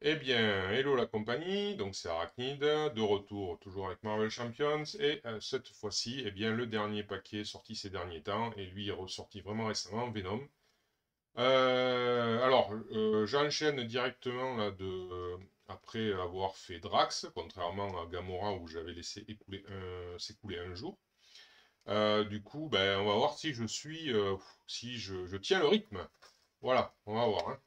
Eh bien, hello la compagnie, donc c'est Arachnid, de retour toujours avec Marvel Champions, et cette fois-ci, eh bien, le dernier paquet sorti ces derniers temps, et lui est ressorti vraiment récemment, Venom. J'enchaîne directement là après avoir fait Drax, contrairement à Gamora où j'avais laissé s'écouler un jour. Du coup, ben, on va voir si je tiens le rythme. Voilà, on va voir, hein.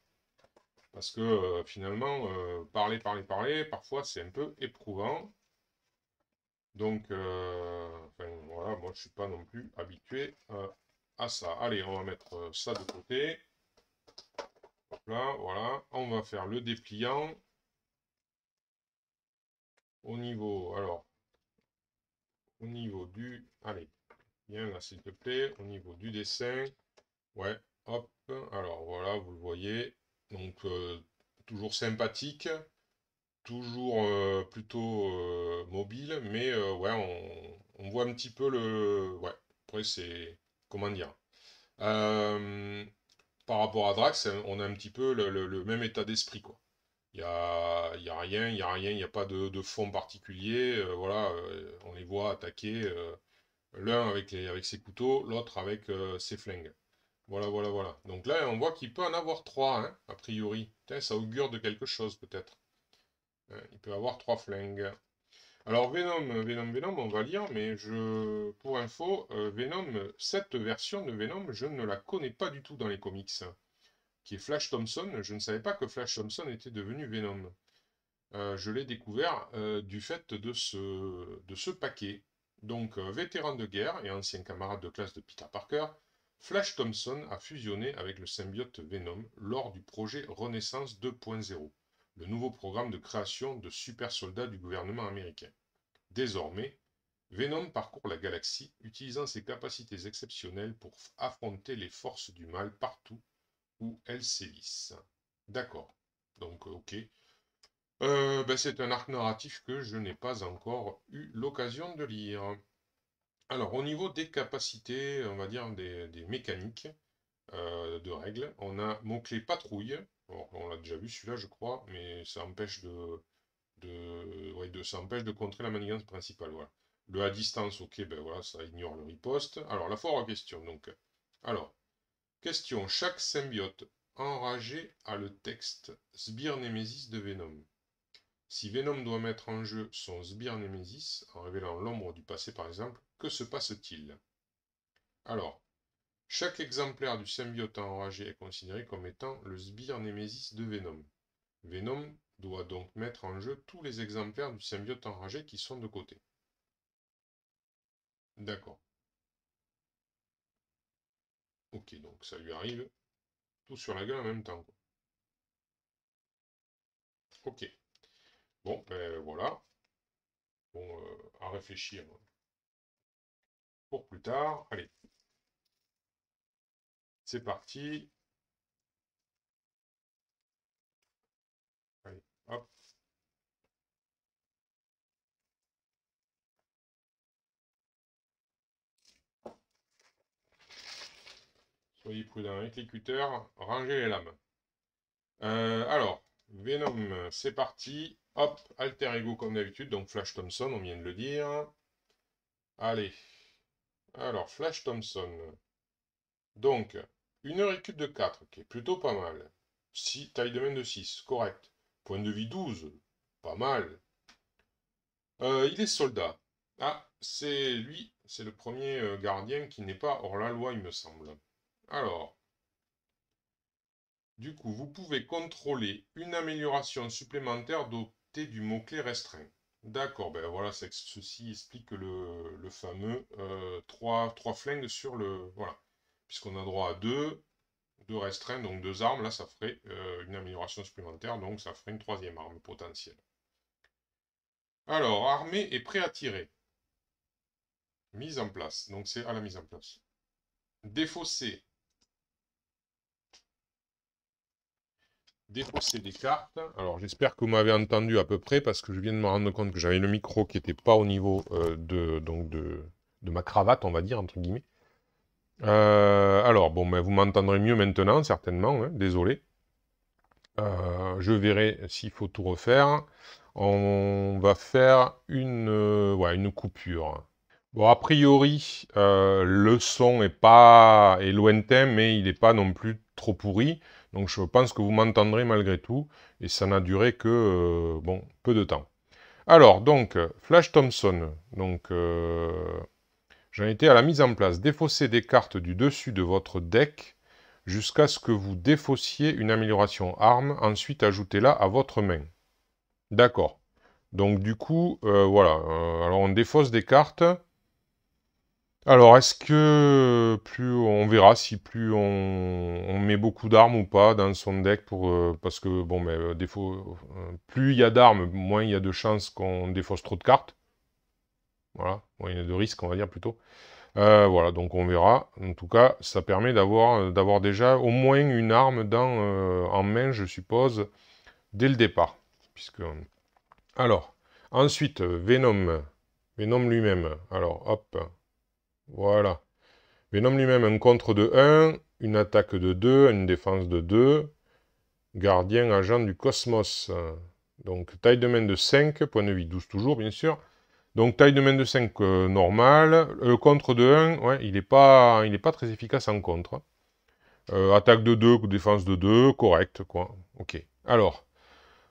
Parce que finalement, parler, parfois c'est un peu éprouvant. Donc, enfin, voilà, moi je suis pas non plus habitué à ça. Allez, on va mettre ça de côté. Hop là, voilà. On va faire le dépliant. Au niveau du... Allez, viens là s'il te plaît. Au niveau du dessin. Ouais, hop. Alors voilà, vous le voyez. Donc, toujours sympathique. Toujours plutôt mobile, mais ouais, on voit un petit peu le... Ouais, après c'est... Comment dire? Euh, Par rapport à Drax, on a un petit peu le même état d'esprit, quoi. Il y a rien, il n'y a pas de fond particulier. Voilà, on les voit attaquer, l'un avec ses couteaux, l'autre avec ses flingues. Voilà, voilà, voilà. Donc là, on voit qu'il peut en avoir trois, hein, a priori. Putain, ça augure de quelque chose, peut-être. Il peut avoir trois flingues. Alors Venom, on va lire, mais pour info, cette version de Venom, je ne la connais pas du tout dans les comics, qui est Flash Thompson. Je ne savais pas que Flash Thompson était devenu Venom. Je l'ai découvert du fait de ce paquet. Donc, vétéran de guerre et ancien camarade de classe de Peter Parker, Flash Thompson a fusionné avec le symbiote Venom lors du projet Renaissance 2.0, le nouveau programme de création de super soldats du gouvernement américain. Désormais, Venom parcourt la galaxie, utilisant ses capacités exceptionnelles pour affronter les forces du mal partout où elles sévissent. D'accord. Donc, ok. Ben, c'est un arc narratif que je n'ai pas encore eu l'occasion de lire. Alors, au niveau des capacités, on va dire des mécaniques de règles, on a mot-clé patrouille. Bon, on l'a déjà vu celui-là, je crois, mais ça empêche ça empêche de contrer la manigance principale. Voilà. Le à distance, ok, ben voilà, ça ignore le riposte. Alors, la foire en question. Donc, alors, question. Chaque symbiote enragé a le texte Sbire Nemesis de Venom. Si Venom doit mettre en jeu son sbire Nemesis, en révélant l'ombre du passé par exemple, que se passe-t-il? Alors, chaque exemplaire du symbiote enragé est considéré comme étant le sbire Nemesis de Venom. Venom doit donc mettre en jeu tous les exemplaires du symbiote enragé qui sont de côté. D'accord. Ok, donc ça lui arrive tout sur la gueule en même temps, quoi. Ok. Bon, ben voilà. Bon, à réfléchir pour plus tard. Allez, c'est parti. Allez, hop. Soyez prudent avec les cutters, rangez les lames. Venom, c'est parti. Hop, alter ego comme d'habitude, donc Flash Thompson, on vient de le dire. Allez, alors Flash Thompson. Donc, une heure équipe de 4, qui est plutôt pas mal. Taille de main de 6, correct. Point de vie 12, pas mal. Il est soldat. Ah, c'est lui, c'est le premier gardien qui n'est pas hors la loi, il me semble. Alors, du coup, vous pouvez contrôler une amélioration supplémentaire dotée du mot-clé restreint. D'accord, ben voilà, ceci explique le fameux 3 flingues sur le... Voilà. Puisqu'on a droit à 2 restreints, donc 2 armes, là ça ferait une amélioration supplémentaire, donc ça ferait une troisième arme potentielle. Alors, armé et prêt à tirer. Mise en place, donc c'est à la mise en place. Défausser. Défausser des cartes. Alors j'espère que vous m'avez entendu à peu près parce que je viens de me rendre compte que j'avais le micro qui n'était pas au niveau de ma cravate, on va dire, entre guillemets. Alors, bon, mais vous m'entendrez mieux maintenant, certainement, hein, désolé. Je verrai s'il faut tout refaire. On va faire ouais, une coupure. Bon, a priori, le son est lointain, mais il n'est pas non plus trop pourri. Donc je pense que vous m'entendrez malgré tout. Et ça n'a duré que, bon, peu de temps. Alors, donc, Flash Thompson. Donc, j'en étais à la mise en place. Défausser des cartes du dessus de votre deck jusqu'à ce que vous défaussiez une amélioration arme. Ensuite, ajoutez-la à votre main. D'accord. Donc, du coup, voilà. Alors, on défausse des cartes. Alors, est-ce que plus on verra si plus on met beaucoup d'armes ou pas dans son deck parce que bon, mais plus il y a d'armes, moins il y a de chances qu'on défausse trop de cartes. Voilà, moins il y a de risques, on va dire plutôt. Voilà, donc on verra. En tout cas, ça permet d'avoir déjà au moins une arme en main, je suppose, dès le départ. Alors, ensuite, Venom. Venom lui-même. Alors, hop. Voilà. Venom lui-même, un contre de 1, une attaque de 2, une défense de 2. Gardien, agent du cosmos. Donc, taille de main de 5, point de vie 12 toujours, bien sûr. Donc, taille de main de 5 normal. Le contre de 1, ouais, il n'est pas très efficace en contre. Attaque de 2, défense de 2, correct, quoi. Ok. Alors,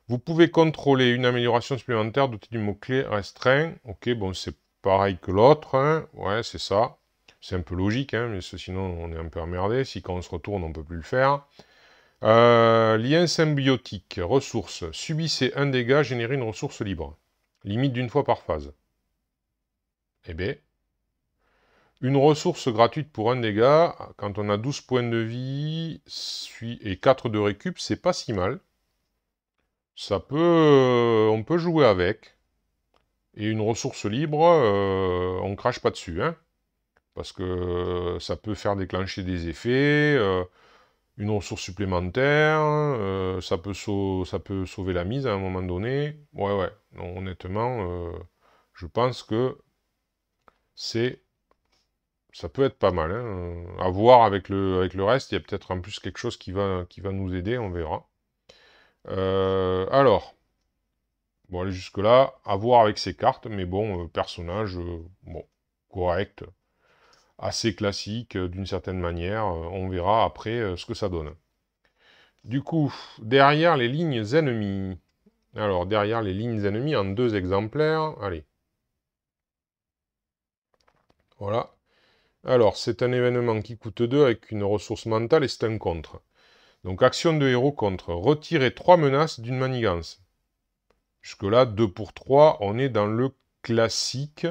vous pouvez contrôler une amélioration supplémentaire dotée du mot-clé restreint. Ok, bon, c'est pareil que l'autre, hein. Ouais, c'est ça. C'est un peu logique, hein, mais sinon on est un peu emmerdé. Si quand on se retourne, on ne peut plus le faire. Lien symbiotique, ressources. Subissez un dégât, générez une ressource libre. Limite d'une fois par phase. Eh bien, une ressource gratuite pour un dégât, quand on a 12 points de vie et 4 de récup, c'est pas si mal. Ça peut, on peut jouer avec. Et une ressource libre, on crache pas dessus, hein. Parce que ça peut faire déclencher des effets, une ressource supplémentaire, ça peut sauver la mise à un moment donné. Ouais, ouais. Non, honnêtement, je pense que ça peut être pas mal, hein. À voir avec le reste, il y a peut-être en plus quelque chose qui va nous aider, on verra. Alors, bon, aller jusque-là, à voir avec ces cartes, mais bon, personnage, bon, correct, assez classique d'une certaine manière. On verra après ce que ça donne. Du coup, derrière les lignes ennemies. Alors, derrière les lignes ennemies, en 2 exemplaires. Allez. Voilà. Alors, c'est un événement qui coûte 2 avec une ressource mentale et c'est un contre. Donc, action de héros contre. Retirer 3 menaces d'une manigance. Jusque-là, 2 pour 3, on est dans le classique.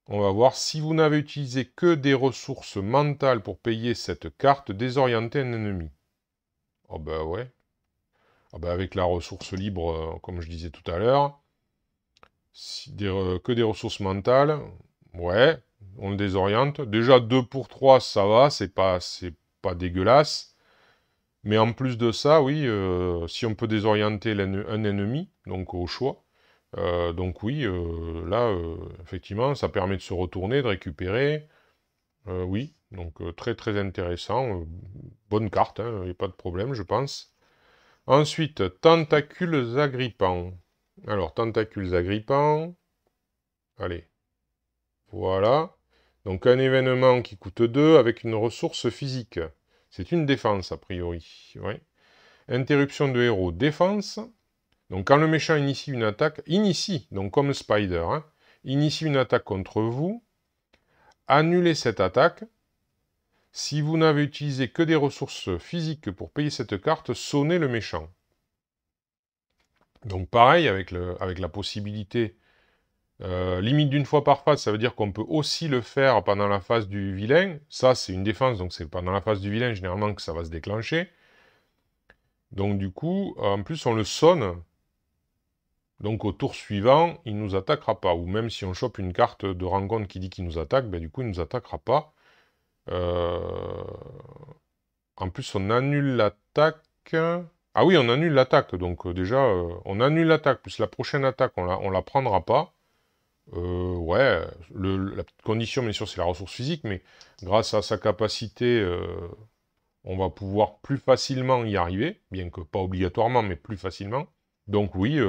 On va voir, si vous n'avez utilisé que des ressources mentales pour payer cette carte, désorienter un ennemi. Oh bah ouais. Ah bah avec la ressource libre, comme je disais tout à l'heure, que des ressources mentales, ouais, on le désoriente. Déjà 2 pour 3, ça va, c'est pas dégueulasse. Mais en plus de ça, oui, si on peut désorienter un ennemi, donc au choix, donc oui, là, effectivement, ça permet de se retourner, de récupérer. Oui, donc très très intéressant. Bonne carte, il n'y a pas de problème, je pense. Ensuite, tentacules agrippants. Alors, tentacules agrippants. Allez, voilà. Donc un événement qui coûte 2 avec une ressource physique. C'est une défense, a priori. Oui. Interruption de héros, défense. Donc quand le méchant initie une attaque, donc comme Spider, hein, initie une attaque contre vous, annulez cette attaque. Si vous n'avez utilisé que des ressources physiques pour payer cette carte, sonnez le méchant. Donc pareil, avec la possibilité, limite d'une fois par phase, ça veut dire qu'on peut aussi le faire pendant la phase du vilain. Ça, c'est une défense, donc c'est pendant la phase du vilain, généralement, que ça va se déclencher. Donc du coup, en plus, on le sonne. Donc au tour suivant, il ne nous attaquera pas. Ou même si on chope une carte de rencontre qui dit qu'il nous attaque, ben, du coup, il ne nous attaquera pas. En plus, on annule l'attaque. Ah oui, on annule l'attaque. Donc déjà, on annule l'attaque. Plus la prochaine attaque, on la prendra pas. Ouais, la petite condition, bien sûr, c'est la ressource physique. Mais grâce à sa capacité on va pouvoir plus facilement y arriver, bien que pas obligatoirement, mais plus facilement. Donc oui,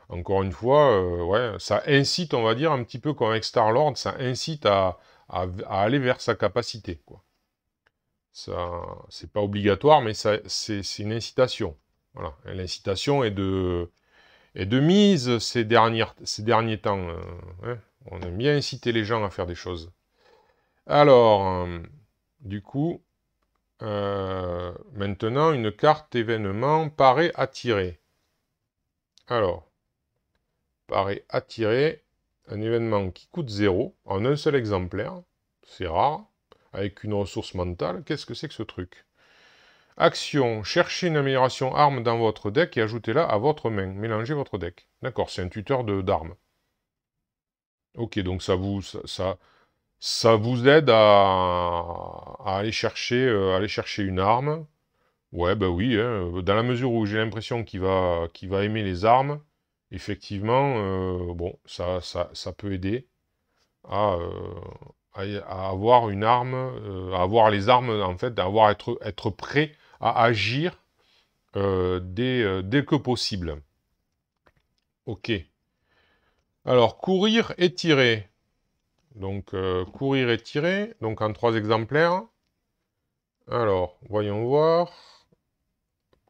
encore une fois, ouais, ça incite, on va dire, un petit peu comme avec Star-Lord, ça incite à aller vers sa capacité, quoi. Ça, c'est pas obligatoire, mais c'est une incitation. Voilà. Et l'incitation est de mise ces derniers temps. Hein. On aime bien inciter les gens à faire des choses. Alors, du coup, maintenant, une carte événement paraît attirer. Alors, paraît attirer un événement qui coûte 0 en un seul exemplaire. C'est rare. Avec une ressource mentale. Qu'est-ce que c'est que ce truc? Action, cherchez une amélioration arme dans votre deck et ajoutez-la à votre main. Mélangez votre deck. D'accord, c'est un tuteur d'armes. Ok, donc ça vous aide à aller chercher une arme. Ouais, bah oui, hein, dans la mesure où j'ai l'impression qu'il va aimer les armes, effectivement, bon, ça peut aider à, à avoir une arme, à avoir les armes, en fait, être prêt à agir dès que possible. Ok. Alors, courir et tirer. Donc, courir et tirer, donc en 3 exemplaires. Alors, voyons voir.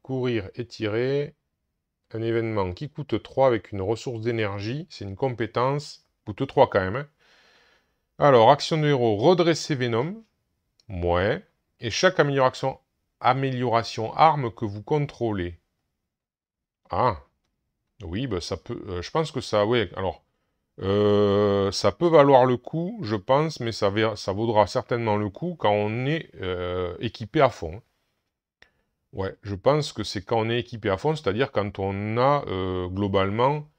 Courir et tirer. Un événement qui coûte 3 avec une ressource d'énergie. C'est une compétence. Coûte 3 quand même. Hein. Alors, action de héros, redresser Venom. Ouais. Et chaque amélioration arme que vous contrôlez. Ah. Oui, bah ça peut. Je pense que ça. Ouais, alors. Ça peut valoir le coup, je pense, mais ça vaudra certainement le coup quand on est équipé à fond. Ouais, je pense que c'est quand on est équipé à fond, c'est-à-dire quand on a globalement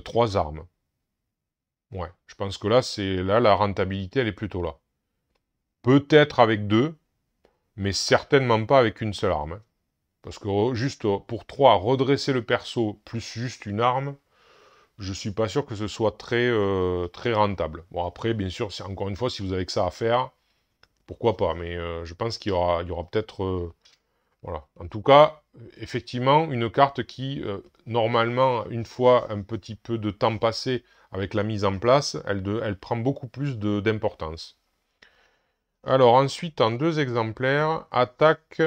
3 armes. Ouais, je pense que là, la rentabilité, elle est plutôt là. Peut-être avec 2, mais certainement pas avec une seule arme. Hein. Parce que juste pour 3, redresser le perso plus juste une arme, je suis pas sûr que ce soit très rentable. Bon, après, bien sûr, encore une fois, si vous avez que ça à faire, pourquoi pas. Mais je pense il y aura peut-être... voilà. En tout cas, effectivement, une carte qui, normalement, une fois un petit peu de temps passé avec la mise en place, elle prend beaucoup plus d'importance. Alors ensuite, en 2 exemplaires, attaque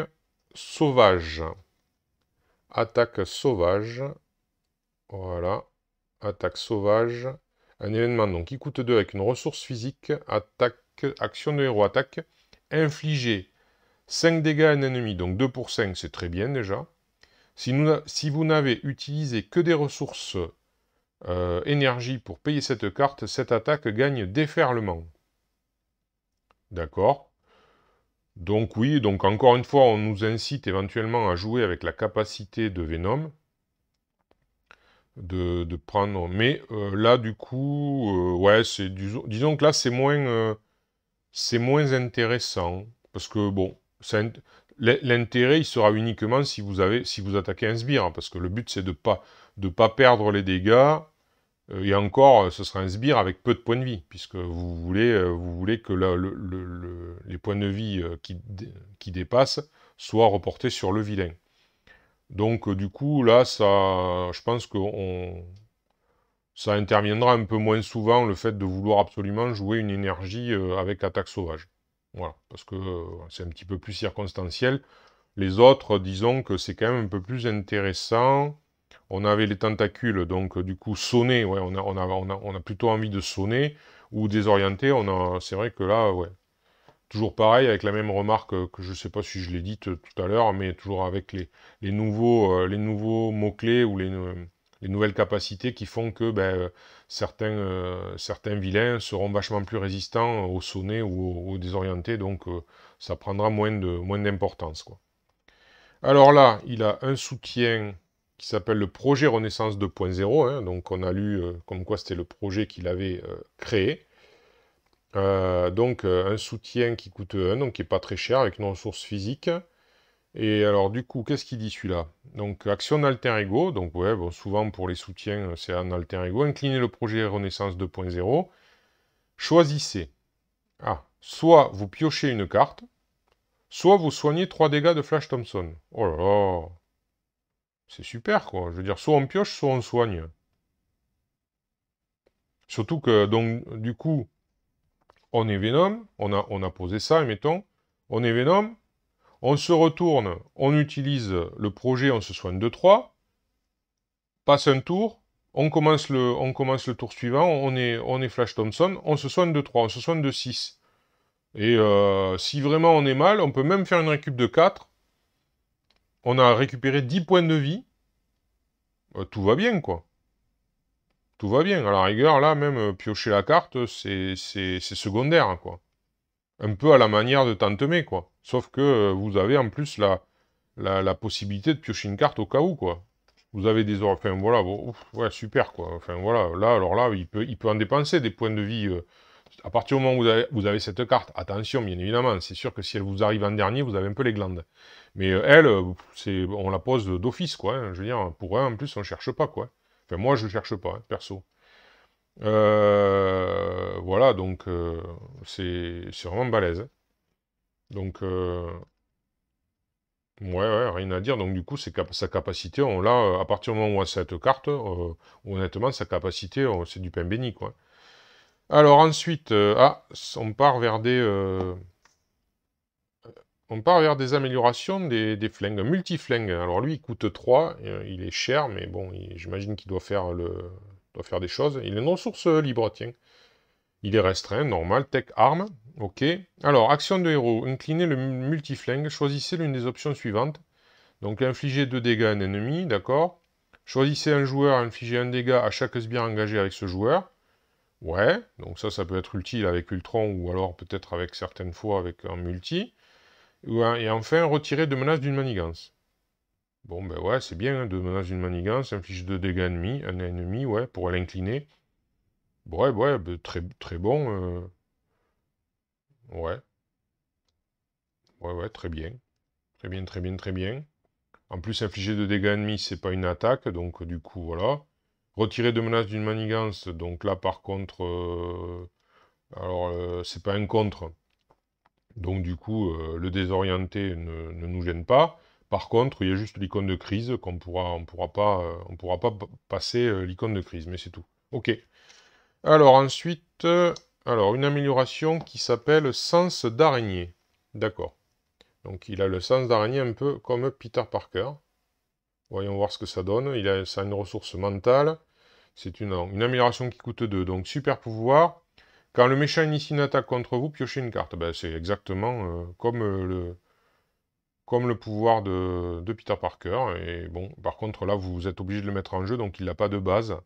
sauvage. Attaque sauvage. Voilà. Attaque sauvage. Un événement donc qui coûte 2 avec une ressource physique. Attaque, action de héros, attaque. Infliger 5 dégâts à un ennemi. Donc 2 pour 5, c'est très bien déjà. Si vous n'avez utilisé que des ressources énergie pour payer cette carte, cette attaque gagne déferlement. D'accord. Donc oui, donc encore une fois, on nous incite éventuellement à jouer avec la capacité de Venom. De prendre. Mais là, du coup, ouais, disons que là, c'est moins intéressant. Parce que, bon, l'intérêt, il sera uniquement si vous attaquez un sbire. Hein, parce que le but, c'est de pas perdre les dégâts. Et encore, ce sera un sbire avec peu de points de vie. Puisque vous voulez que les points de vie qui dépassent soient reportés sur le vilain. Donc, du coup, là, je pense que ça interviendra un peu moins souvent, le fait de vouloir absolument jouer une énergie avec attaque sauvage. Voilà, parce que c'est un petit peu plus circonstanciel. Les autres, disons que c'est quand même un peu plus intéressant. On avait les tentacules, donc du coup, sonner, ouais, on a plutôt envie de sonner, ou désorienter, c'est vrai que là, ouais, toujours pareil, avec la même remarque que je ne sais pas si je l'ai dite tout à l'heure, mais toujours avec les nouveaux mots-clés ou les nouvelles capacités qui font que ben, certains vilains seront vachement plus résistants au sonné ou au désorienté, donc ça prendra moins d'importance, quoi. Alors là, il a un soutien qui s'appelle le projet Renaissance 2.0, hein, donc on a lu comme quoi c'était le projet qu'il avait créé. Donc un soutien qui coûte 1, donc qui n'est pas très cher, avec une ressource physique. Et alors du coup, qu'est-ce qu'il dit celui-là? Donc action d'alter ego, donc ouais, bon, souvent pour les soutiens, c'est un alter ego. Inclinez le projet Renaissance 2.0. Choisissez. Ah, soit vous piochez une carte, soit vous soignez 3 dégâts de Flash Thompson. Oh là là. C'est super, quoi. Je veux dire, soit on pioche, soit on soigne. Surtout que, donc, du coup, on est Venom. On a posé ça, mettons. On est Venom. On se retourne. On utilise le projet, on se soigne de 3. Passe un tour. On commence le tour suivant. On est Flash Thompson. On se soigne de 3. On se soigne de 6. Et si vraiment on est mal, on peut même faire une récup de 4. On a récupéré 10 points de vie. Tout va bien, quoi. Tout va bien. À la rigueur, là, même piocher la carte, c'est secondaire, quoi. Un peu à la manière de Tantemé, quoi. Sauf que vous avez en plus la possibilité de piocher une carte au cas où, quoi. Vous avez des... Enfin, voilà, bon, ouf, ouais, super, quoi. Enfin, voilà, là, alors là, il peut en dépenser des points de vie. À partir du moment où vous avez cette carte, attention, bien évidemment, c'est sûr que si elle vous arrive en dernier, vous avez un peu les glandes. Mais elle, on la pose d'office, quoi. Hein. Je veux dire, pour elle, en plus, on cherche pas, quoi. Enfin, moi, je cherche pas, hein, perso. Voilà, donc, c'est vraiment balèze. Hein. Donc, ouais, rien à dire. Donc, du coup, sa capacité, on l'a, à partir du moment où on a cette carte, honnêtement, sa capacité, c'est du pain béni, quoi. Alors, ensuite, on part vers des améliorations des flingues. Un multi-flingue. Alors, lui, il coûte 3, il est cher, mais bon, j'imagine qu'il doit faire des choses. Il est une ressource libre, tiens. Il est restreint, normal, tech arme, ok. Alors, action de héros, inclinez le multiflingue, choisissez l'une des options suivantes. Donc, infliger 2 dégâts à un ennemi, d'accord. Choisissez un joueur, infliger 1 dégât à chaque sbire engagé avec ce joueur. Ouais, donc ça peut être utile avec Ultron, ou alors peut-être avec certaines fois avec un multi. Et enfin, retirer 2 menaces d'une manigance. Bon, ben ouais, c'est bien, hein, 2 menaces d'une manigance, inflige 2 dégâts ennemis, un ennemi, ouais, pour l'incliner. Ouais, ben, très, très bon. Ouais. Ouais, très bien. Très bien, très bien, très bien. En plus, infliger de dégâts ennemis, c'est pas une attaque, donc du coup, voilà. Retirer de menaces d'une manigance, donc là, par contre, alors, c'est pas un contre, donc du coup, le désorienté ne nous gêne pas. Par contre, il y a juste l'icône de crise on pourra pas passer l'icône de crise, mais c'est tout. Ok. Alors ensuite, alors une amélioration qui s'appelle sens d'araignée. D'accord. Donc il a le sens d'araignée un peu comme Peter Parker. Voyons voir ce que ça donne. Ça a une ressource mentale. C'est une amélioration qui coûte 2. Donc super pouvoir. Quand le méchant initie une attaque contre vous, piochez une carte. Ben, c'est exactement comme le pouvoir de Peter Parker. Et bon, par contre là, vous êtes obligé de le mettre en jeu, donc il n'a pas de base.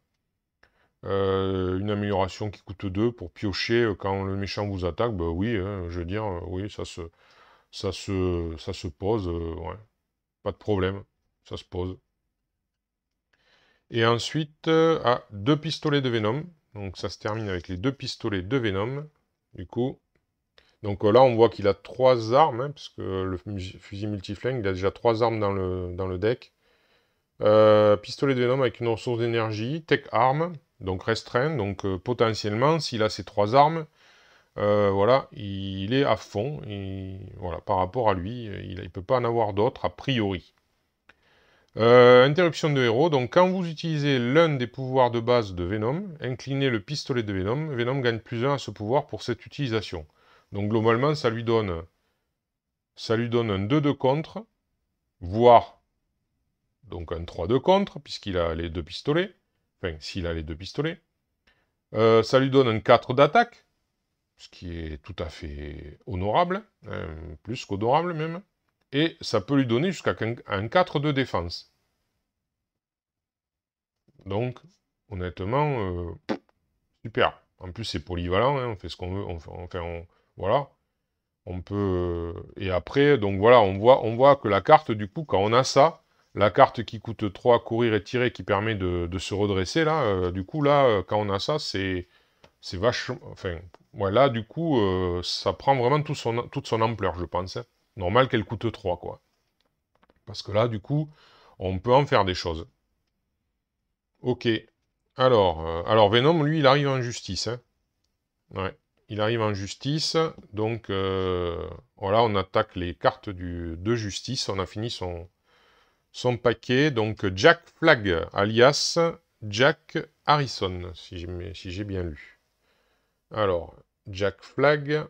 Une amélioration qui coûte 2 pour piocher quand le méchant vous attaque. Ben oui, hein, je veux dire, oui, ça se pose. Ouais. Pas de problème. Ça se pose. Et ensuite, 2 pistolets de Venom. Donc ça se termine avec les 2 pistolets de Venom. Du coup. Donc là, on voit qu'il a 3 armes, hein, parce que le fusil multiflingue, il a déjà 3 armes dans le deck. Pistolet de Venom avec une ressource d'énergie. Tech arme, donc restreint. Donc potentiellement, s'il a ces 3 armes, voilà, il est à fond. Et, voilà, par rapport à lui, il ne peut pas en avoir d'autres, a priori. Interruption de héros, donc quand vous utilisez l'un des pouvoirs de base de Venom, inclinez le pistolet de Venom, Venom gagne +1 à ce pouvoir pour cette utilisation. Donc globalement, ça lui donne un 2 de contre, voire donc un 3 de contre, puisqu'il a les 2 pistolets, enfin s'il a les 2 pistolets. Ça lui donne un 4 d'attaque, ce qui est tout à fait honorable, hein, plus qu'honorable même, et ça peut lui donner jusqu'à un 4 de défense. Donc, honnêtement, super. En plus, c'est polyvalent, hein, on fait ce qu'on veut. Voilà. On peut. Et après, donc voilà, on voit que la carte, du coup, quand on a ça, la carte qui coûte 3, courir et tirer, qui permet de se redresser, là, du coup, là, quand on a ça, c'est vachement. Enfin, ouais, là, du coup, ça prend vraiment toute son ampleur, je pense. Hein. Normal qu'elle coûte 3, quoi. Parce que là, du coup, on peut en faire des choses. Ok. Alors Venom, lui, il arrive en justice. Hein. Ouais. il arrive en justice. Donc, voilà, on attaque les cartes de justice. On a fini son paquet. Donc, Jack Flag, alias Jack Harrison, si j'ai bien lu. Alors, Jack Flag.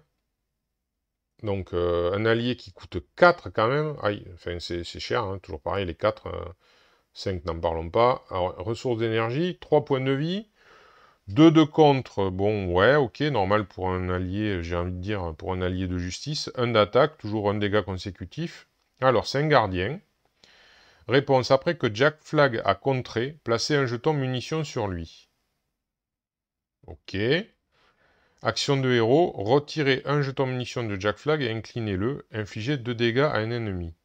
Donc, un allié qui coûte 4 quand même. Aïe, enfin, c'est cher, hein, toujours pareil, les 4. 5, n'en parlons pas. Alors, ressources d'énergie, 3 points de vie. 2 de contre, bon, ouais, ok, normal pour un allié, j'ai envie de dire, pour un allié de justice. 1 d'attaque, toujours un dégât consécutif. Alors, c'est un gardien. Réponse, après que Jack Flag a contré, placez un jeton munitions sur lui. Ok. Action de héros, retirez un jeton munitions de Jack Flag et inclinez-le. Infligez 2 dégâts à un ennemi.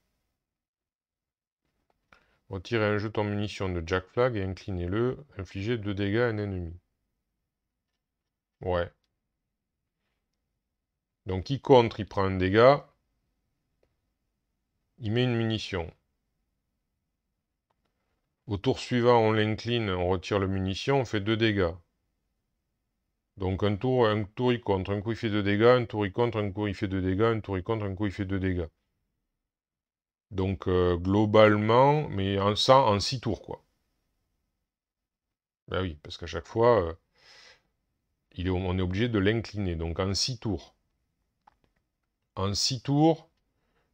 Retirez un jeton munitions de Jack Flag et inclinez-le. Infligez 2 dégâts à un ennemi. Ouais. Donc il contre, il prend un dégât. Il met une munition. Au tour suivant, on l'incline, on retire la munition, on fait 2 dégâts. Donc un tour il contre, un coup il fait 2 dégâts, un tour il contre, un coup il fait 2 dégâts, un tour il contre, un coup il fait 2 dégâts. Donc globalement, mais en 6 tours, quoi. Ben oui, parce qu'à chaque fois, on est obligé de l'incliner. Donc en 6 tours. En 6 tours,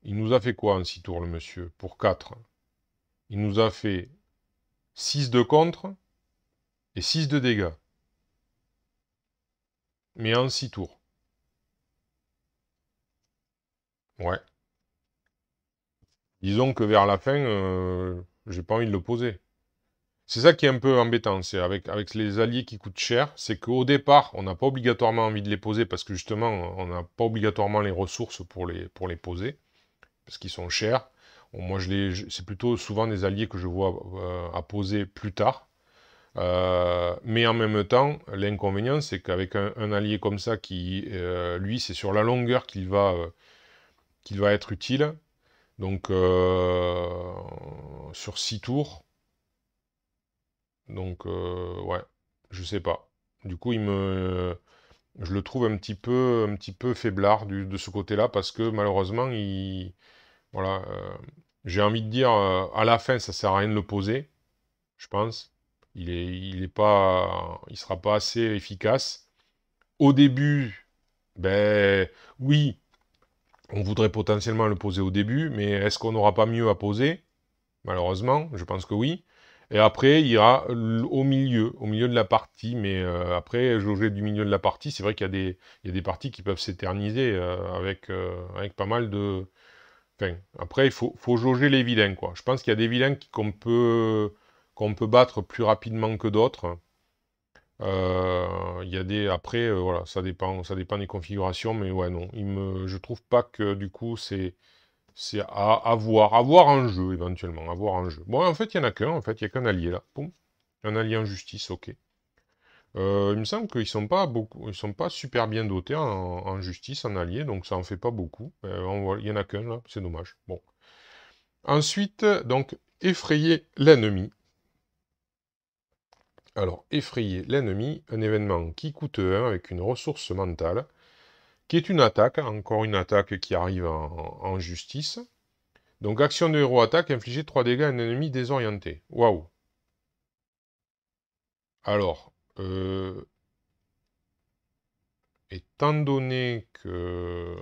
il nous a fait quoi en 6 tours, le monsieur? Pour 4. Il nous a fait 6 de contre et 6 de dégâts. Mais en 6 tours. Ouais. Disons que vers la fin, j'ai pas envie de le poser. C'est ça qui est un peu embêtant, c'est avec les alliés qui coûtent cher, c'est qu'au départ, on n'a pas obligatoirement envie de les poser, parce que justement, on n'a pas obligatoirement les ressources pour les poser, parce qu'ils sont chers. Bon, moi, c'est plutôt souvent des alliés que je vois à poser plus tard. Mais en même temps, l'inconvénient, c'est qu'avec un allié comme ça, qui, lui, c'est sur la longueur qu'il va être utile, donc sur 6 tours. Donc ouais, je sais pas. Du coup, je le trouve un petit peu faiblard de ce côté-là parce que malheureusement, voilà, j'ai envie de dire, à la fin, ça sert à rien de le poser, je pense. Il sera pas assez efficace. Au début, ben oui, on voudrait potentiellement le poser au début, mais est-ce qu'on n'aura pas mieux à poser? Malheureusement, je pense que oui. Et après, il ira au milieu de la partie, mais après, jauger du milieu de la partie, c'est vrai qu'il y a des parties qui peuvent s'éterniser avec pas mal de... Enfin, après, faut jauger les vilains, quoi. Je pense qu'il y a des vilains qu'on peut battre plus rapidement que d'autres. Il y a des... Après, voilà, ça dépend des configurations, mais ouais, non. Je trouve pas que, du coup, c'est à voir. À voir un jeu, éventuellement. À voir un jeu. Bon, en fait, il n'y en a qu'un. En fait, il n'y a qu'un allié, là. Boum. Un allié en justice, ok. Il me semble qu'ils sont pas beaucoup, ils sont pas super bien dotés en justice, en allié, donc ça en fait pas beaucoup. Il y en a qu'un, là. C'est dommage. Bon. Ensuite, donc, effrayer l'ennemi. Alors, effrayer l'ennemi, un événement qui coûte 1 avec une ressource mentale, qui est une attaque, encore une attaque qui arrive en justice. Donc, action de héros attaque, infliger 3 dégâts à un ennemi désorienté. Waouh. Alors, étant donné que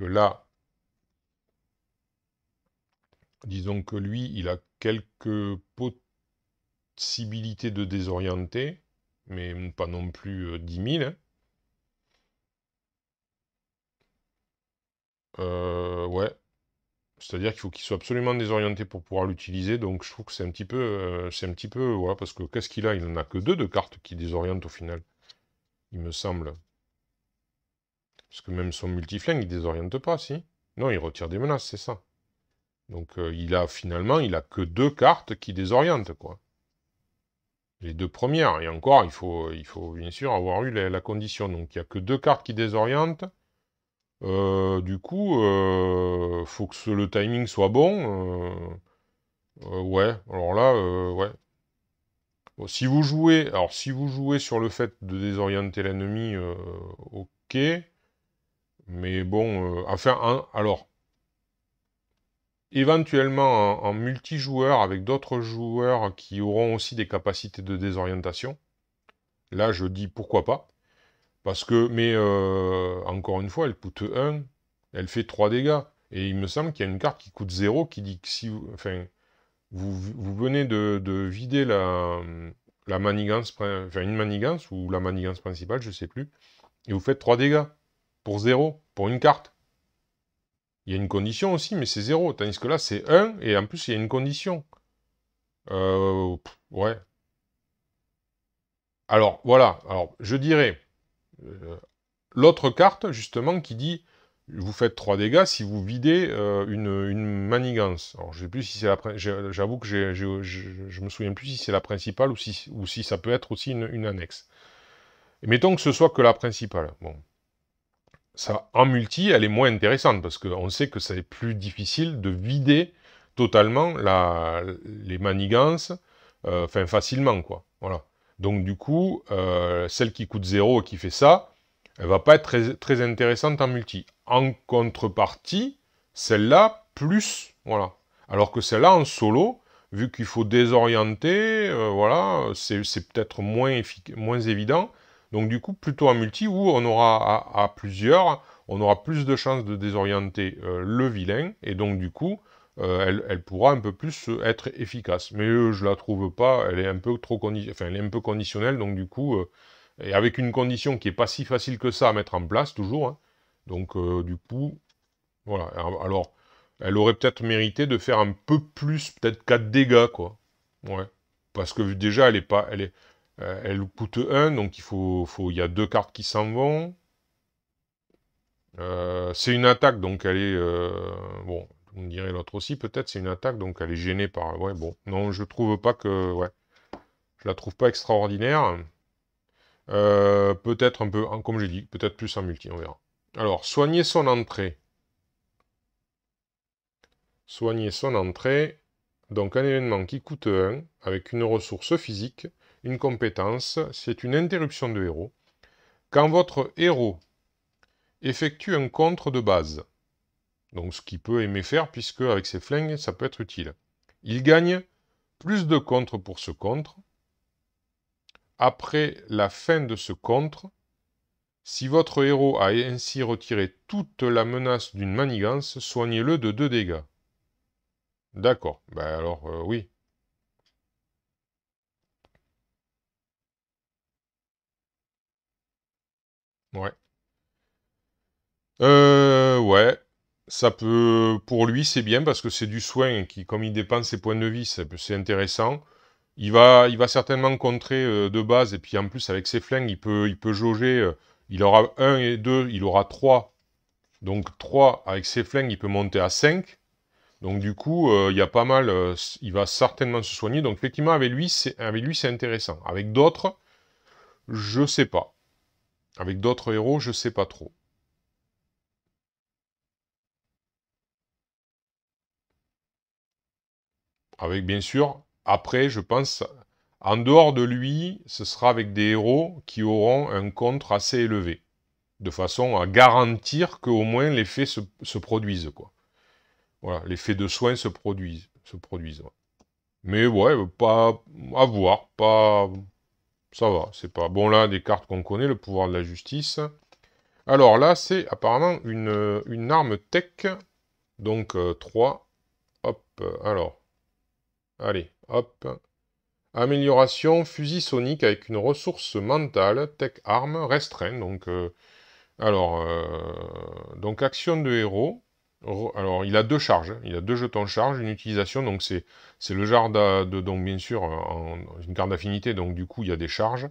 là, disons que lui, il a quelques possibilités de désorienter, mais pas non plus 10 000. Hein. Ouais. C'est-à-dire qu'il faut qu'il soit absolument désorienté pour pouvoir l'utiliser, donc je trouve que voilà, parce que qu'est-ce qu'il a? Il n'en a que 2 de cartes qui désorientent au final, il me semble. Parce que même son multiflingue, il désoriente pas, si? Non, il retire des menaces, c'est ça. Donc finalement, il a que 2 cartes qui désorientent, quoi. Les 2 premières, et encore, il faut bien sûr avoir eu la condition. Donc il n'y a que 2 cartes qui désorientent. Du coup, faut que le timing soit bon. Ouais, alors là, ouais. Bon, si vous jouez, alors si vous jouez sur le fait de désorienter l'ennemi, ok. Mais bon, alors, éventuellement en multijoueur avec d'autres joueurs qui auront aussi des capacités de désorientation, là je dis pourquoi pas. Parce que, mais encore une fois, elle coûte 1, elle fait 3 dégâts. Et il me semble qu'il y a une carte qui coûte 0 qui dit que si vous, enfin, vous venez de vider la manigance, enfin une manigance, ou la manigance principale, je sais plus, et vous faites 3 dégâts pour 0, pour une carte. Il y a une condition aussi, mais c'est 0, tandis que là c'est 1, et en plus il y a une condition. Ouais. Alors, voilà, alors je dirais, euh, l'autre carte, justement, qui dit vous faites 3 dégâts si vous videz une manigance. Alors, je sais plus si c'est j'avoue que je me souviens plus si c'est la principale ou si ça peut être aussi une annexe. Et mettons que ce soit que la principale. Bon. Ça, en multi, elle est moins intéressante parce qu'on sait que c'est plus difficile de vider totalement les manigances, enfin facilement, quoi. Voilà. Donc du coup, celle qui coûte 0 et qui fait ça, elle va pas être très, très intéressante en multi. En contrepartie, celle-là, plus, voilà. Alors que celle-là, en solo, vu qu'il faut désorienter, voilà, c'est peut-être moins évident. Donc du coup, plutôt en multi, où on aura à plusieurs, on aura plus de chances de désorienter le vilain, et donc du coup, elle pourra un peu plus être efficace. Mais je la trouve pas, elle est un peu trop elle est un peu conditionnelle, donc du coup, et avec une condition qui est pas si facile que ça à mettre en place, toujours, hein. Donc du coup, voilà. Alors, elle aurait peut-être mérité de faire un peu plus, peut-être 4 dégâts, quoi. Ouais. Parce que déjà, elle coûte 1, donc il y a 2 cartes qui s'en vont. C'est une attaque, donc elle est... bon, on dirait l'autre aussi, peut-être, c'est une attaque, donc elle est gênée par... Ouais, bon. Non, je trouve pas que... Ouais. Je la trouve pas extraordinaire. Peut-être un peu, comme j'ai dit, peut-être plus en multi, on verra. Alors, soigner son entrée. Soigner son entrée. Donc un événement qui coûte 1, avec une ressource physique, une compétence, c'est une interruption de héros. Quand votre héros effectue un contre de base, donc ce qu'il peut aimer faire, puisque avec ses flingues, ça peut être utile, il gagne plus de contre pour ce contre. Après la fin de ce contre, si votre héros a ainsi retiré toute la menace d'une manigance, soignez-le de 2 dégâts. D'accord, ben alors oui. Ouais. Ouais. Ça peut... Pour lui, c'est bien parce que c'est du soin qui, comme il dépense ses points de vie, c'est intéressant. Il va certainement contrer de base, et puis en plus, avec ses flingues, il peut jauger. Il aura 1 et 2, il aura 3. Donc 3, avec ses flingues, il peut monter à 5. Donc du coup, il y a pas mal... il va certainement se soigner. Donc effectivement, avec lui, c'est intéressant. Avec d'autres, je sais pas. Avec d'autres héros, je sais pas trop. Avec, bien sûr, après, je pense, en dehors de lui, ce sera avec des héros qui auront un contre assez élevé, de façon à garantir qu'au moins les faits se produisent, quoi. Voilà, les faits de soins se produisent. Ouais. Mais ouais, pas à voir, pas... Ça va, c'est pas... Bon là, des cartes qu'on connaît, le pouvoir de la justice. Alors là, c'est apparemment une arme tech, donc 3. Hop, alors, allez, hop. Amélioration, fusil sonique avec une ressource mentale, tech arme, restreint. Donc action de héros. Alors, il a 2 charges, il a 2 jetons de charge, une utilisation, donc c'est le genre donc bien sûr, une carte d'affinité, donc du coup, il y a des charges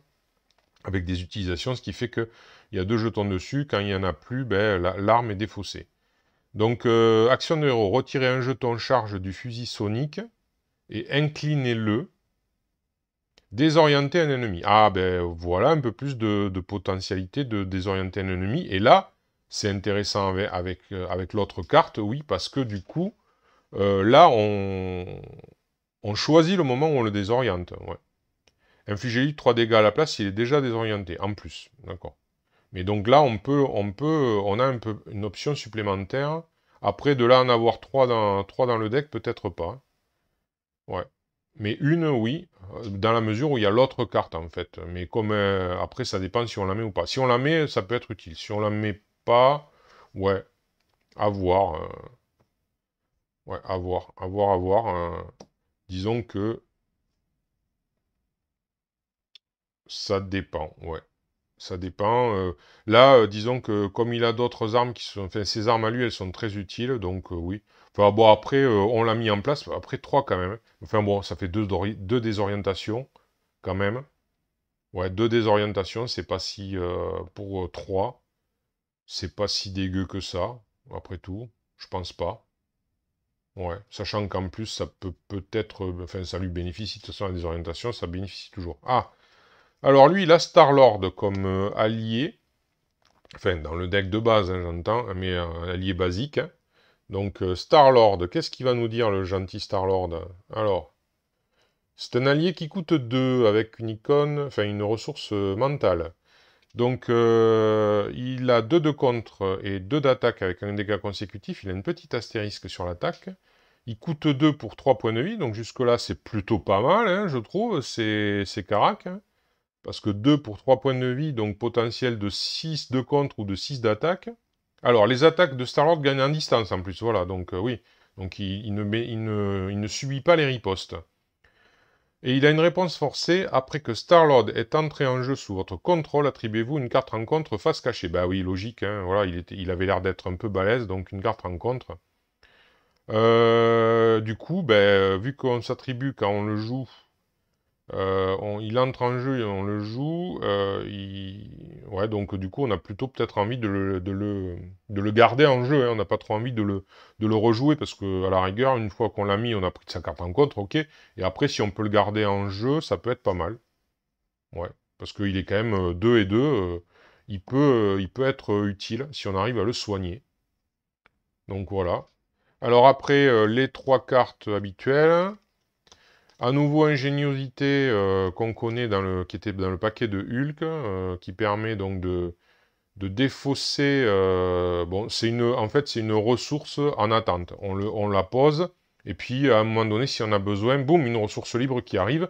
avec des utilisations, ce qui fait qu'il y a 2 jetons dessus, quand il n'y en a plus, ben, l'arme est défaussée. Donc, action de héros, retirez un jeton de charge du fusil sonique et inclinez-le. Désorienter un ennemi. Ah ben voilà un peu plus de potentialité de désorienter un ennemi. Et là, c'est intéressant avec l'autre carte, oui, parce que du coup, là, on choisit le moment où on le désoriente. Ouais. Infligez-lui 3 dégâts à la place, il est déjà désorienté, en plus. D'accord. Mais donc là, on a un peu une option supplémentaire. Après, de là en avoir 3 dans le deck, peut-être pas, hein. Ouais. Mais une, oui, dans la mesure où il y a l'autre carte, en fait. Mais comme, après, ça dépend si on la met ou pas. Si on la met, ça peut être utile. Si on la met pas, ouais, à voir. Ouais, à voir, à voir, à voir. Disons que ça dépend, ouais. Ça dépend. Là, disons que comme il a d'autres armes qui sont... Enfin, ses armes à lui, elles sont très utiles, donc oui. Enfin, bon, après, on l'a mis en place. Après, 3 quand même, hein. Enfin, bon, ça fait deux désorientations, quand même. Ouais, 2 désorientations, c'est pas si... pour 3, c'est pas si dégueu que ça, après tout. Je pense pas. Ouais, sachant qu'en plus, ça peut peut-être... enfin, ça lui bénéficie. De toute façon, la désorientation, ça bénéficie toujours. Ah! Alors lui, il a Star-Lord comme allié. Enfin, dans le deck de base, hein, j'entends, mais un allié basique, hein. Donc, Star-Lord, qu'est-ce qu'il va nous dire, le gentil Star-Lord? Alors, c'est un allié qui coûte 2, avec une icône, enfin, une ressource mentale. Donc, il a 2 de contre et 2 d'attaque avec un dégât consécutif. Il a une petite astérisque sur l'attaque. Il coûte 2 pour 3 points de vie, donc jusque-là, c'est plutôt pas mal, hein, je trouve. C'est carac, hein. Parce que 2 pour 3 points de vie, donc potentiel de 6 de contre ou de 6 d'attaque. Alors, les attaques de Star-Lord gagnent en distance en plus, voilà, donc oui. Donc il ne subit pas les ripostes. Et il a une réponse forcée, après que Star-Lord est entré en jeu sous votre contrôle, attribuez-vous une carte rencontre face cachée. Bah oui, logique, hein, voilà, il avait l'air d'être un peu balèze, donc une carte rencontre. Du coup, ben, vu qu'on s'attribue quand on le joue, il entre en jeu et on le joue. Ouais, donc du coup, on a plutôt peut-être envie de le garder en jeu, hein. On n'a pas trop envie de le rejouer parce que, à la rigueur, une fois qu'on l'a mis, on a pris sa carte en contre, ok. Et après, si on peut le garder en jeu, ça peut être pas mal. Ouais, parce qu'il est quand même 2 et 2. Il peut être utile si on arrive à le soigner. Donc voilà. Alors après, les 3 cartes habituelles. À nouveau, ingéniosité qu'on connaît qui était dans le paquet de Hulk, qui permet donc de défausser. Bon, en fait, c'est une ressource en attente. On la pose, et puis à un moment donné, si on a besoin, boum, une ressource libre qui arrive.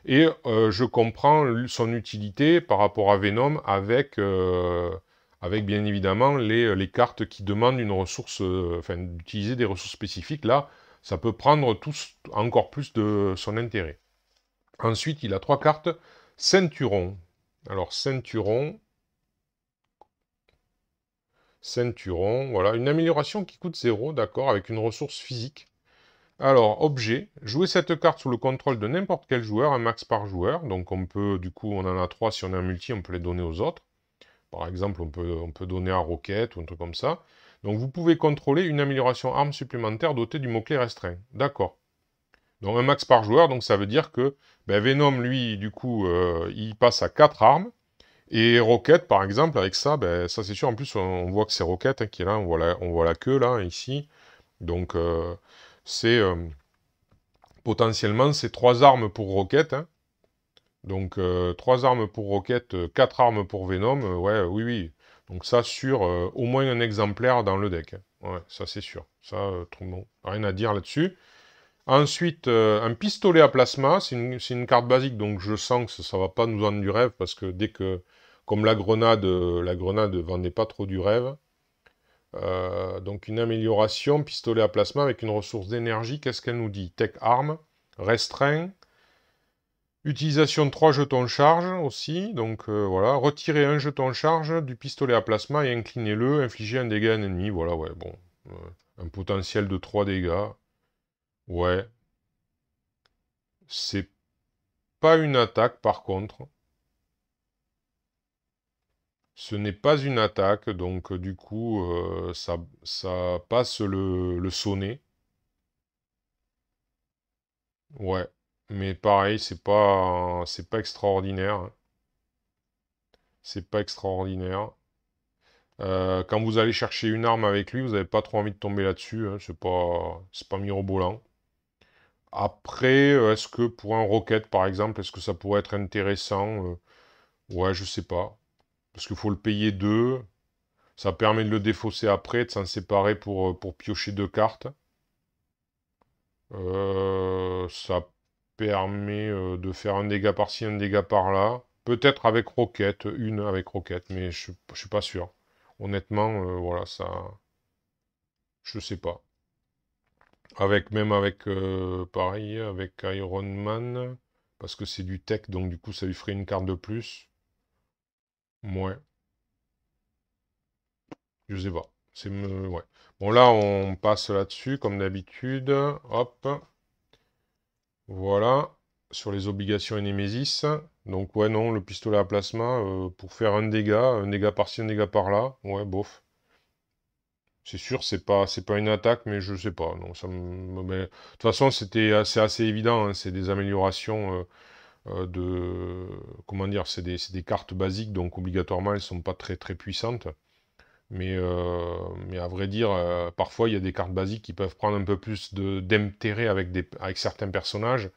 Et je comprends son utilité par rapport à Venom avec bien évidemment les cartes qui demandent une ressource, enfin, d'utiliser des ressources spécifiques. Là, ça peut prendre encore plus de son intérêt. Ensuite, il a 3 cartes ceinturon. Alors, ceinturon, voilà. Une amélioration qui coûte 0, d'accord, avec une ressource physique. Alors, objet. Jouer cette carte sous le contrôle de n'importe quel joueur, un max par joueur. Donc, on peut, du coup, on en a 3. Si on a un multi, on peut les donner aux autres. Par exemple, on peut donner à Rocket ou un truc comme ça. Donc, vous pouvez contrôler une amélioration arme supplémentaire dotée du mot-clé restreint. D'accord. Donc un max par joueur, donc ça veut dire que ben, Venom, lui, du coup, il passe à 4 armes. Et Rocket, par exemple, avec ça, ben, ça c'est sûr, en plus on voit que c'est Rocket hein, qui est là, on voit la queue là, ici. Donc c'est potentiellement c'est 3 armes pour Rocket, hein. Donc 3 armes pour Rocket, 4 armes pour Venom, ouais, oui, oui. Donc ça sur au moins un exemplaire dans le deck, hein. Ouais, ça c'est sûr. Ça, tout le monde. Rien à dire là-dessus. Ensuite, un pistolet à plasma, c'est une carte basique, donc je sens que ça va pas nous vendre du rêve, parce que comme la grenade vendait pas trop du rêve. Donc une amélioration, pistolet à plasma avec une ressource d'énergie, qu'est-ce qu'elle nous dit? Tech arm, restreint, utilisation de 3 jetons charge aussi, donc voilà, retirer un jeton charge du pistolet à plasma et inclinez-le, infliger un dégât à un ennemi, voilà, ouais, bon, un potentiel de 3 dégâts, ouais, c'est pas une attaque par contre. Ce n'est pas une attaque, donc du coup, ça passe le sonnet. Ouais. Mais pareil, c'est pas extraordinaire, hein. C'est pas extraordinaire. Quand vous allez chercher une arme avec lui, vous n'avez pas trop envie de tomber là-dessus, hein. C'est pas mirobolant. Après, est-ce que pour un rocket, par exemple, est-ce que ça pourrait être intéressant? Ouais, je sais pas. Parce qu'il faut le payer 2. Ça permet de le défausser après, de s'en séparer pour piocher 2 cartes. Ça permet de faire un dégât par-ci, un dégât par-là. Peut-être avec Rocket, une avec Rocket, mais je suis pas sûr. Honnêtement, voilà, ça... Je sais pas. Même avec, pareil, avec Iron Man, parce que c'est du tech, donc du coup, ça lui ferait une carte de plus. Ouais, je sais pas. Ouais. Bon, là, on passe là-dessus, comme d'habitude. Hop. Voilà, sur les obligations et Némésis. Donc ouais, non, le pistolet à plasma, pour faire un dégât par-ci, un dégât par-là, ouais, bof. C'est sûr, c'est pas une attaque, mais je sais pas, non, de toute façon, c'est assez évident, hein, c'est des améliorations comment dire, c'est des cartes basiques, donc obligatoirement, elles sont pas très très puissantes. Mais à vrai dire, parfois, il y a des cartes basiques qui peuvent prendre un peu plus d'intérêt avec certains personnages.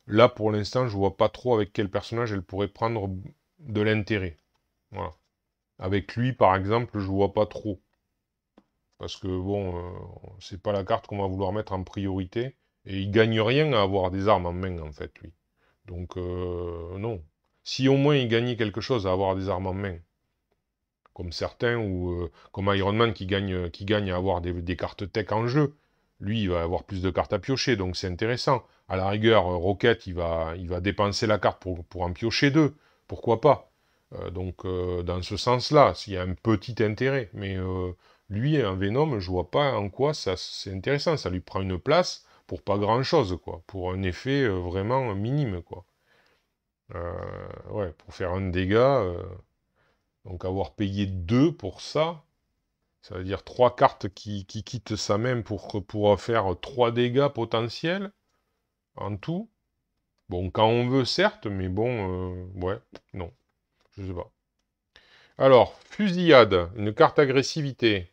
Là, pour l'instant, je vois pas trop avec quel personnage elle pourrait prendre de l'intérêt. Voilà. Avec lui, par exemple, je vois pas trop. Parce que bon, c'est pas la carte qu'on va vouloir mettre en priorité. Et il gagne rien à avoir des armes en main, en fait, lui. Donc, non. Si au moins il gagnait quelque chose à avoir des armes en main, comme certains, ou comme Iron Man qui gagne à avoir des cartes tech en jeu, lui, il va avoir plus de cartes à piocher, donc c'est intéressant. À la rigueur, Rocket, il va dépenser la carte pour en piocher 2, pourquoi pas. Donc, dans ce sens-là, s'il y a un petit intérêt, mais lui, un Venom, je vois pas en quoi ça c'est intéressant, ça lui prend une place pour pas grand-chose, quoi, pour un effet vraiment minime, quoi. Ouais, pour faire un dégât, donc avoir payé 2 pour ça veut dire 3 cartes qui quittent sa main pour faire 3 dégâts potentiels en tout. Bon, quand on veut, certes, mais bon, ouais, non, je sais pas. Alors, fusillade, une carte agressivité.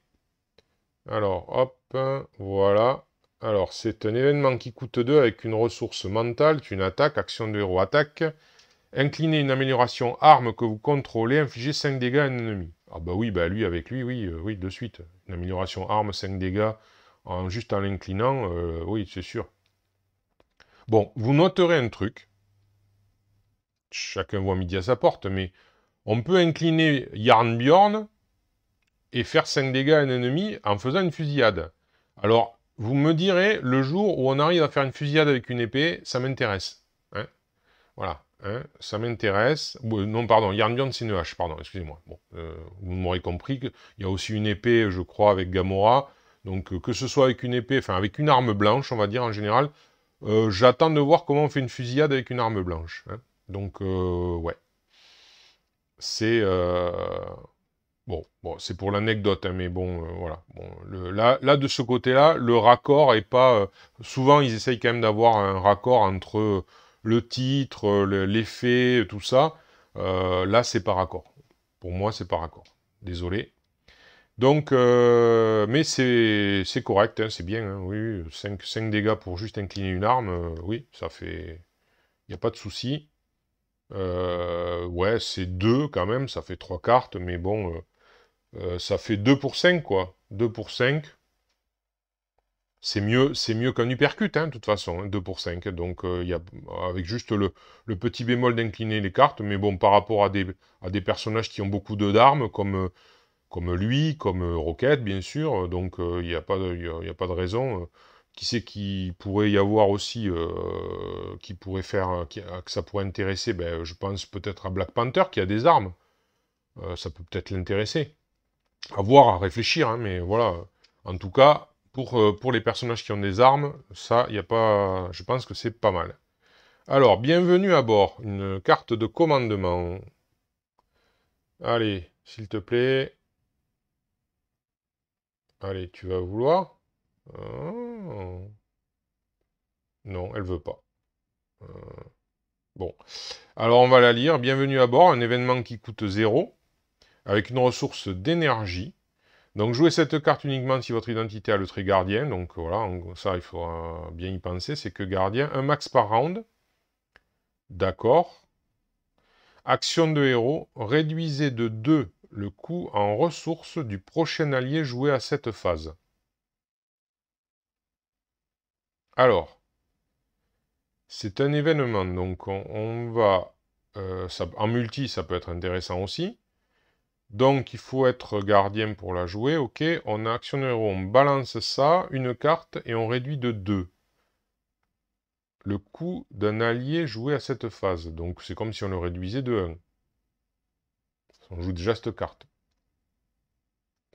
Alors, hop, voilà. Alors, c'est un événement qui coûte 2 avec une ressource mentale, une attaque, action de héros, attaque. Inclinez une amélioration arme que vous contrôlez, infligez 5 dégâts à un ennemi. Ah bah oui, bah lui, avec lui, oui, oui, de suite. Une amélioration arme, 5 dégâts, juste en l'inclinant, oui, c'est sûr. Bon, vous noterez un truc, chacun voit midi à sa porte, mais on peut incliner Jarnbjorn et faire 5 dégâts à un ennemi en faisant une fusillade. Alors, vous me direz, le jour où on arrive à faire une fusillade avec une épée, ça m'intéresse. Hein. Voilà, hein, ça m'intéresse. Non, pardon, Jarnbjorn, c'est une hache, pardon, excusez-moi. Bon, vous m'aurez compris qu'il y a aussi une épée, je crois, avec Gamora. Donc, que ce soit avec une épée, enfin, avec une arme blanche, on va dire, en général, j'attends de voir comment on fait une fusillade avec une arme blanche. Hein. Donc, ouais. C'est... bon, c'est pour l'anecdote, hein, mais bon, voilà. Bon, là, de ce côté-là, le raccord est pas... souvent, ils essayent quand même d'avoir un raccord entre le titre, l'effet, tout ça. Là, c'est pas raccord. Pour moi, c'est pas raccord. Désolé. Donc, mais c'est correct, hein, c'est bien. Hein, oui, 5 dégâts pour juste incliner une arme, oui, ça fait... Il n'y a pas de souci. Ouais, c'est 2 quand même, ça fait 3 cartes, mais bon... ça fait 2 pour 5, quoi. 2 pour 5, c'est mieux qu'un uppercut, hein, de toute façon, hein, 2 pour 5. Donc, avec juste le petit bémol d'incliner les cartes, mais bon, par rapport à des personnages qui ont beaucoup d'armes, comme lui, comme Rocket, bien sûr, donc il n'y a pas de, y a pas de raison. Qui sait qui pourrait y avoir aussi, qui pourrait faire, que ça pourrait intéresser, ben, je pense peut-être à Black Panther, qui a des armes. Ça peut peut-être l'intéresser. À voir, à réfléchir, hein, mais voilà. En tout cas, pour les personnages qui ont des armes, ça, y a pas... Je pense que c'est pas mal. Alors, bienvenue à bord. Une carte de commandement. Allez, s'il te plaît. Allez, tu vas vouloir. Ah. Non, elle veut pas. Euh, Bon. Alors, on va la lire. Bienvenue à bord. Un événement qui coûte 0, avec une ressource d'énergie. Donc jouez cette carte uniquement si votre identité a le trait gardien. Donc voilà, ça il faudra bien y penser. C'est que gardien, un max par round. D'accord. Action de héros, réduisez de 2 le coût en ressources du prochain allié joué à cette phase. Alors, c'est un événement, donc on va... en multi, ça peut être intéressant aussi. Donc, il faut être gardien pour la jouer. Ok, on a action de héros, on balance ça, une carte, et on réduit de 2 le coût d'un allié joué à cette phase. Donc, c'est comme si on le réduisait de 1. On joue déjà cette carte.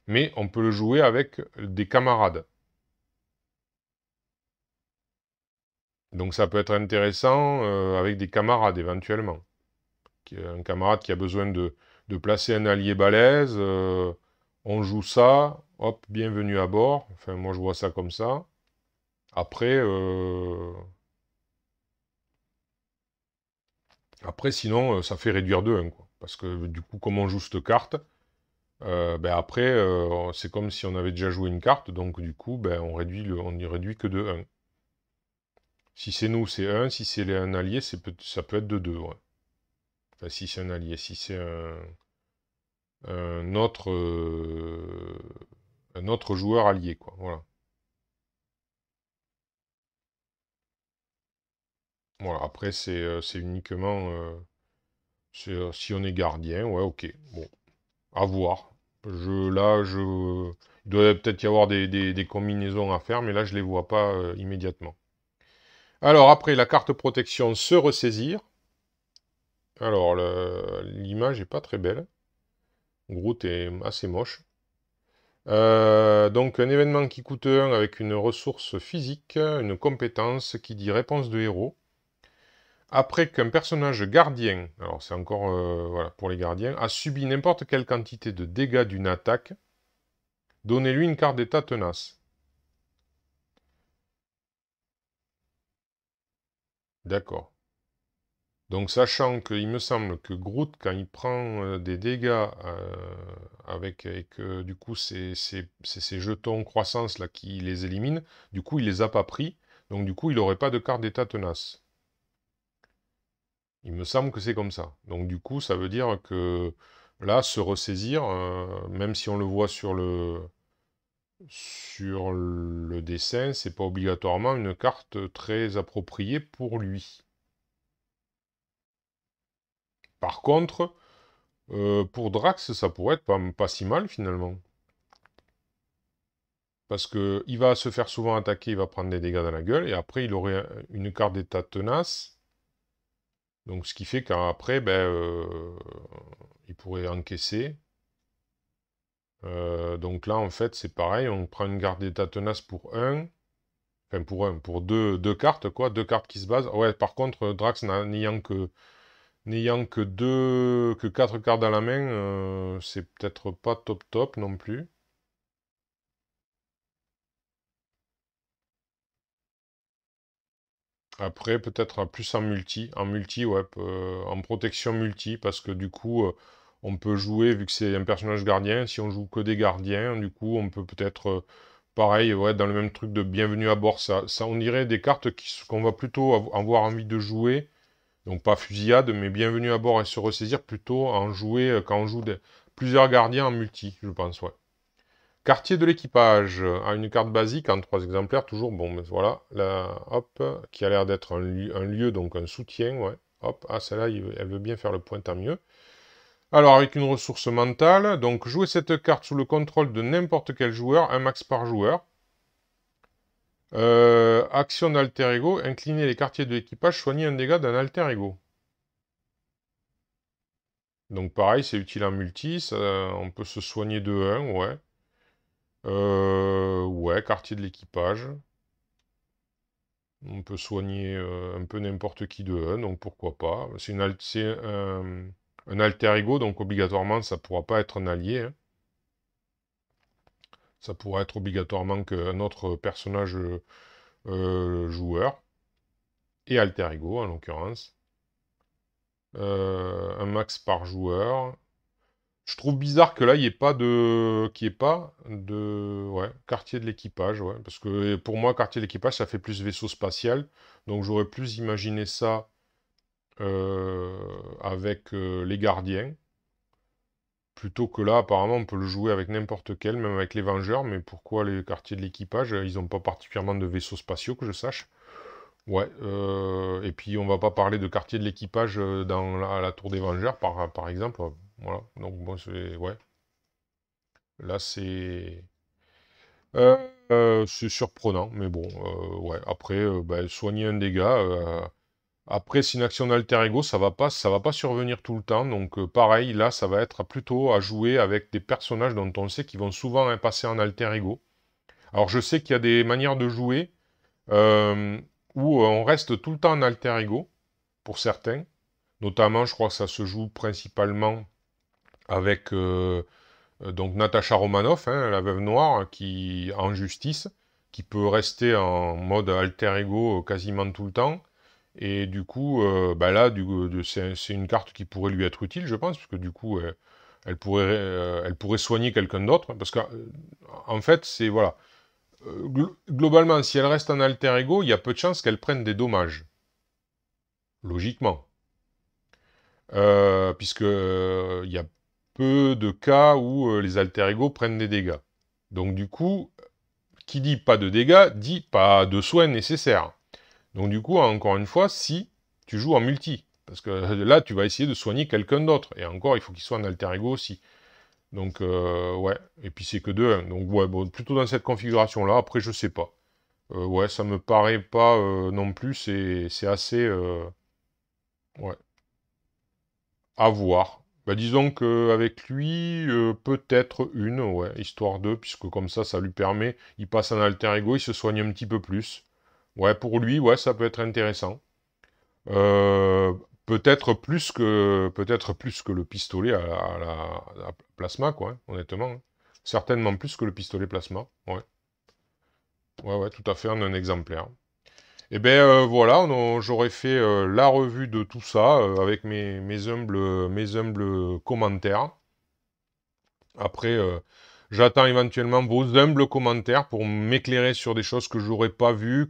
Mais on peut le jouer avec des camarades. Donc, ça peut être intéressant avec des camarades, éventuellement. Un camarade qui a besoin de placer un allié balèze, on joue ça, hop, bienvenue à bord. Enfin, moi, je vois ça comme ça. Après, sinon, ça fait réduire de 1, quoi. Parce que du coup, comme on joue cette carte, ben après, c'est comme si on avait déjà joué une carte, donc du coup, ben, on n'y réduit que de 1. Si c'est nous, c'est 1, si c'est un allié, ça peut être de 2, ouais. Enfin, si c'est un allié, si c'est un autre joueur allié, quoi, voilà. Voilà, après, c'est uniquement... si on est gardien, ouais, ok. Bon, à voir. Il doit peut-être y avoir des combinaisons à faire, mais là, je les vois pas immédiatement. Alors, après, la carte protection, se ressaisir. Alors, l'image est pas très belle. Groot est assez moche. Donc, un événement qui coûte 1 avec une ressource physique, une compétence qui dit réponse de héros. Après qu'un personnage gardien, alors c'est encore voilà, pour les gardiens, a subi n'importe quelle quantité de dégâts d'une attaque, donnez-lui une carte d'état tenace. D'accord. Donc sachant qu'il me semble que Groot, quand il prend des dégâts et que du coup c'est ces jetons croissance là qui les éliminent, du coup il les a pas pris, donc du coup il n'aurait pas de carte d'état tenace. Il me semble que c'est comme ça. Donc du coup ça veut dire que là se ressaisir, même si on le voit sur le dessin, c'est pas obligatoirement une carte très appropriée pour lui. Par contre, pour Drax, ça pourrait être pas si mal finalement. Parce que il va se faire souvent attaquer, il va prendre des dégâts dans la gueule, et après il aurait une carte d'état tenace. Donc ce qui fait qu'après, ben, il pourrait encaisser. Donc là, en fait, c'est pareil, on prend une carte d'état tenace pour pour deux cartes, quoi, deux cartes qui se basent. Ouais, par contre, Drax n'ayant que 4 cartes dans la main, c'est peut-être pas top top non plus. Après, peut-être plus en multi, ouais, en protection multi, parce que du coup, on peut jouer, vu que c'est un personnage gardien, si on joue que des gardiens, du coup, on peut peut-être, pareil, ouais, dans le même truc de bienvenue à bord, ça on dirait des cartes qu'on va plutôt avoir envie de jouer, donc pas fusillade, mais bienvenue à bord et se ressaisir, plutôt en jouer quand on joue plusieurs gardiens en multi, je pense, ouais. Quartier de l'équipage a une carte basique en 3 exemplaires, toujours, bon, mais voilà, là, hop, qui a l'air d'être un lieu, donc un soutien, ouais, hop, ah, celle-là, elle veut bien faire le point, tant mieux. Alors, avec une ressource mentale, donc, jouez cette carte sous le contrôle de n'importe quel joueur, un max par joueur. Action d'alter ego, incliner les quartiers de l'équipage, soigner un dégât d'un alter ego. Donc, pareil, c'est utile en multi, on peut se soigner de 1, ouais. Ouais, quartier de l'équipage. On peut soigner un peu n'importe qui de 1, donc pourquoi pas. C'est un alter ego, donc obligatoirement, ça ne pourra pas être un allié, hein. Ça pourra être obligatoirement qu'un autre personnage joueur, et alter ego en l'occurrence. Un max par joueur. Je trouve bizarre que là, il n'y ait pas ouais, quartier de l'équipage, ouais. Parce que pour moi, quartier de l'équipage, ça fait plus vaisseau spatial. Donc j'aurais plus imaginé ça avec les gardiens. Plutôt que là, apparemment, on peut le jouer avec n'importe quel, même avec les Vengeurs. Mais pourquoi les quartiers de l'équipage? Ils n'ont pas particulièrement de vaisseaux spatiaux, que je sache. Ouais, et puis on va pas parler de quartier de l'équipage dans la Tour des Vengeurs, par exemple. Voilà, donc bon, ouais. Là, euh, c'est surprenant, mais bon, ouais. Après, ben, soigner un dégât. Après, c'est une action d'alter ego, ça va pas survenir tout le temps. Donc, pareil, là, ça va être plutôt à jouer avec des personnages dont on sait qu'ils vont souvent passer en alter ego. Alors, je sais qu'il y a des manières de jouer euh, où on reste tout le temps en alter ego pour certains. Notamment, je crois que ça se joue principalement avec donc Natasha Romanoff, hein, la veuve noire, qui en justice, qui peut rester en mode alter ego quasiment tout le temps. Et du coup, bah là, c'est une carte qui pourrait lui être utile, je pense, parce que du coup, elle pourrait soigner quelqu'un d'autre. Parce que, en fait, c'est voilà. Globalement, si elle reste en alter ego, il y a peu de chances qu'elle prenne des dommages. Logiquement. Puisque il y a peu de cas où les alter ego prennent des dégâts. Donc du coup, qui dit pas de dégâts, dit pas de soins nécessaires. Donc du coup, encore une fois, si tu joues en multi, parce que là, tu vas essayer de soigner quelqu'un d'autre, et encore, il faut qu'il soit en alter ego aussi. Donc ouais, et puis c'est que 2, donc ouais, bon, plutôt dans cette configuration-là, après je sais pas. Ouais, ça me paraît pas non plus, c'est assez... ouais. À voir. Bah, disons qu'avec lui, peut-être une, ouais, histoire de, puisque comme ça lui permet, il passe en alter ego, il se soigne un petit peu plus. Ouais, pour lui, ouais, ça peut être intéressant. Euh, peut-être plus que le pistolet à plasma, quoi, hein, honnêtement, hein. Certainement plus que le pistolet plasma, ouais. Ouais, ouais, tout à fait, en un exemplaire. Eh bien voilà, j'aurais fait la revue de tout ça avec mes humbles commentaires. Après, j'attends éventuellement vos humbles commentaires pour m'éclairer sur des choses que j'aurais pas vues,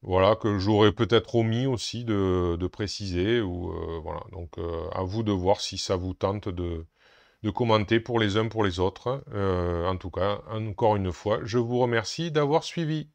voilà, que j'aurais peut-être omis aussi de préciser. Ou, voilà. Donc à vous de voir si ça vous tente de commenter pour les uns pour les autres. En tout cas, encore une fois, je vous remercie d'avoir suivi.